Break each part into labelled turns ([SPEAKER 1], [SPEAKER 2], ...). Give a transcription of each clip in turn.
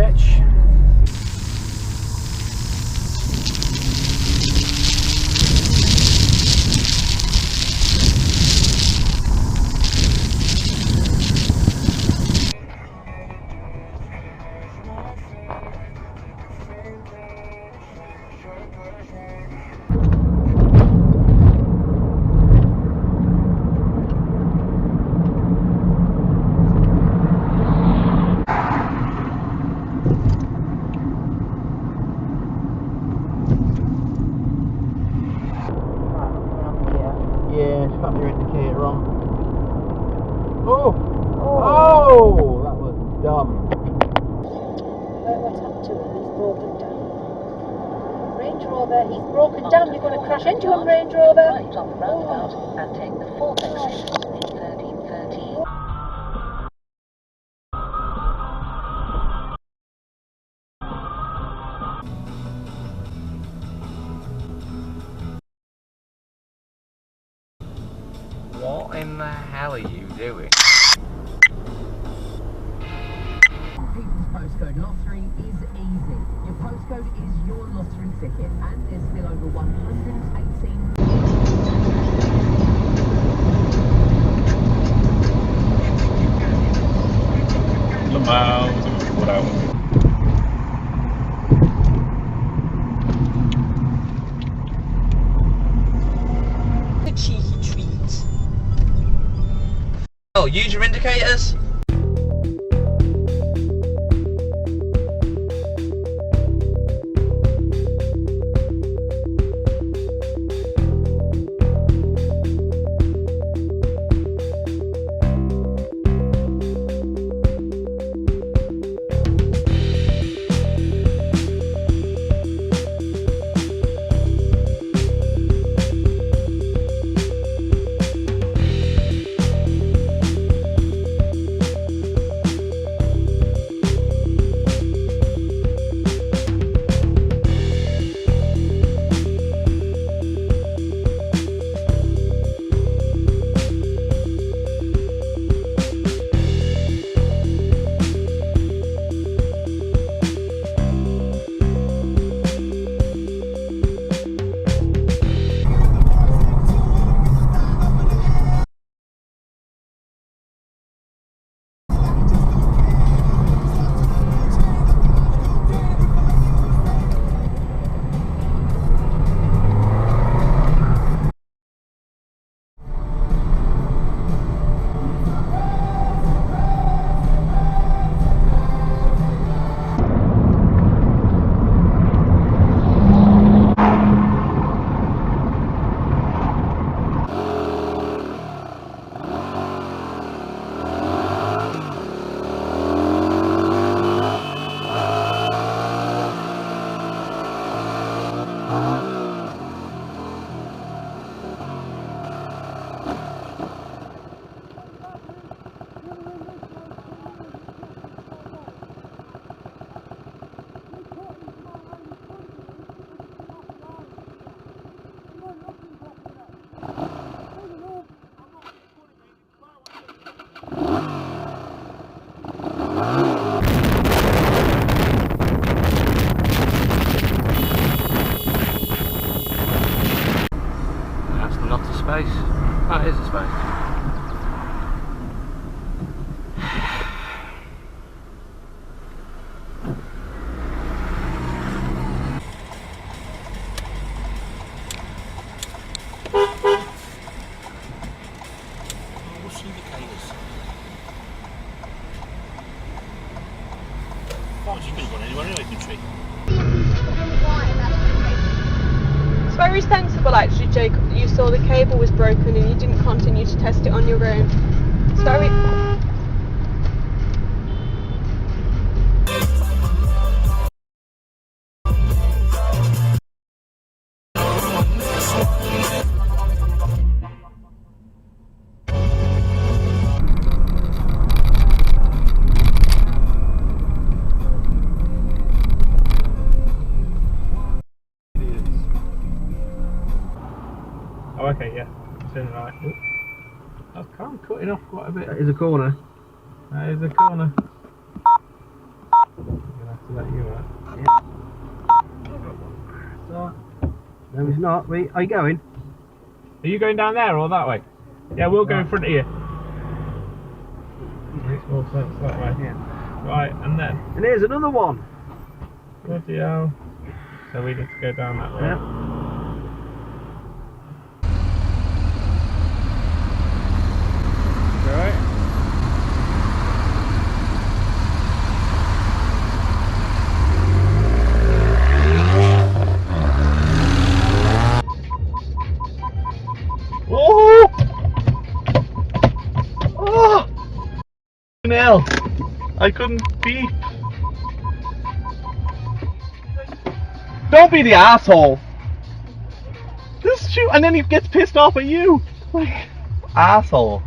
[SPEAKER 1] bitch.
[SPEAKER 2] Into him, Range Rover.
[SPEAKER 3] Right on the roundabout and take the fourth exit in 1313.
[SPEAKER 4] What in the hell are you doing?
[SPEAKER 5] People's postcode lottery is easy. Your postcode is your lottery ticket, and there's still over 118.
[SPEAKER 4] A cheeky treat. Oh, use your indicators. That is a space.
[SPEAKER 2] It's very sensible actually, Jacob, that you saw the cable was broken and you didn't continue to test it on your own. It's very...
[SPEAKER 1] Oh, okay, yeah. Turn right. That's kind of cutting off quite a bit. That is a corner. That is a corner. I'm gonna
[SPEAKER 6] No, he's not. Are you going?
[SPEAKER 1] Are you going down there or that way? Yeah, we'll go in front of you. Makes more sense that way.
[SPEAKER 6] Yeah.
[SPEAKER 1] Right, and then.
[SPEAKER 6] And here's another one.
[SPEAKER 1] Bloody hell. So we need to go down that way.
[SPEAKER 6] Yeah.
[SPEAKER 1] Right. Oh! Oh! Hell! I couldn't beep. Don't be the asshole. This shoot, and then he gets pissed off at you. Like, asshole.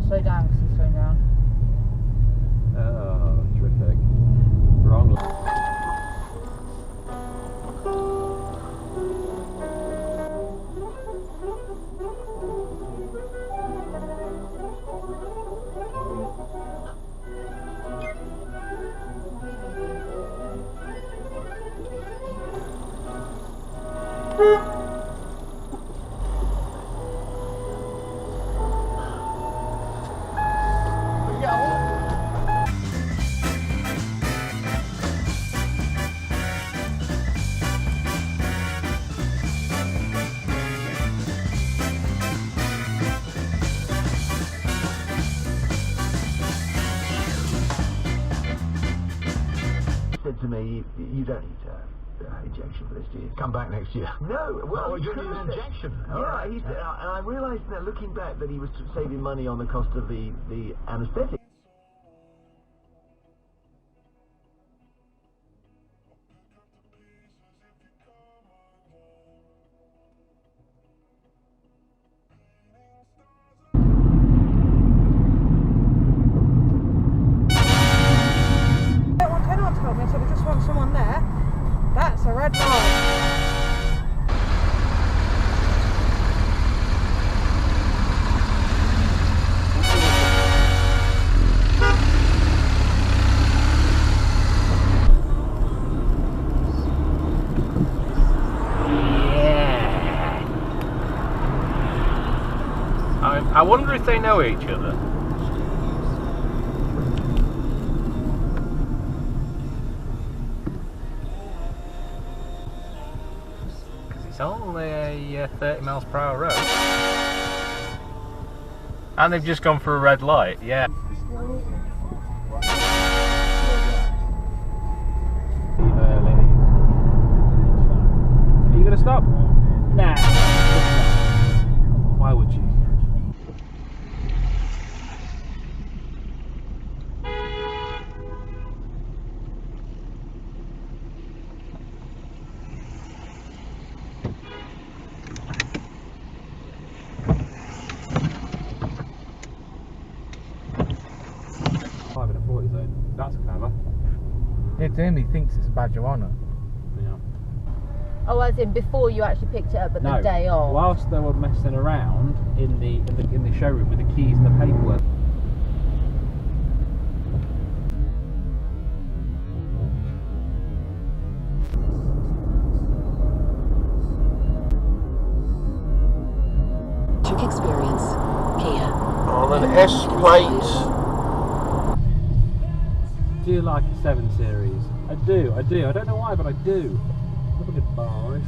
[SPEAKER 7] Slow down because he's slowing down.
[SPEAKER 4] Oh, terrific. Wrong.
[SPEAKER 8] Said to me, you don't need injection for this, do you?
[SPEAKER 9] Come back next year.
[SPEAKER 8] No, well,
[SPEAKER 9] you need an injection.
[SPEAKER 8] Yeah, he said, and I realised that looking back that he was saving money on the cost of the anaesthetic.
[SPEAKER 7] Anyone told me, so we just want someone there. That's a red light.
[SPEAKER 4] I wonder if they know each other. Because it's only a 30 miles per hour road. And they've just gone for a red light, yeah.
[SPEAKER 1] Are you going to stop? Nah. Why would you? That's clever. It only thinks it's a badge of honour. Yeah.
[SPEAKER 7] Oh, as in before you actually picked it up, but the day off.
[SPEAKER 1] Whilst they were messing around in the showroom with the keys and the paperwork.
[SPEAKER 5] Experience Kia.
[SPEAKER 9] On an S plate.
[SPEAKER 1] Do you like a 7 Series? I do. I don't know why, but I do. Look at the bars.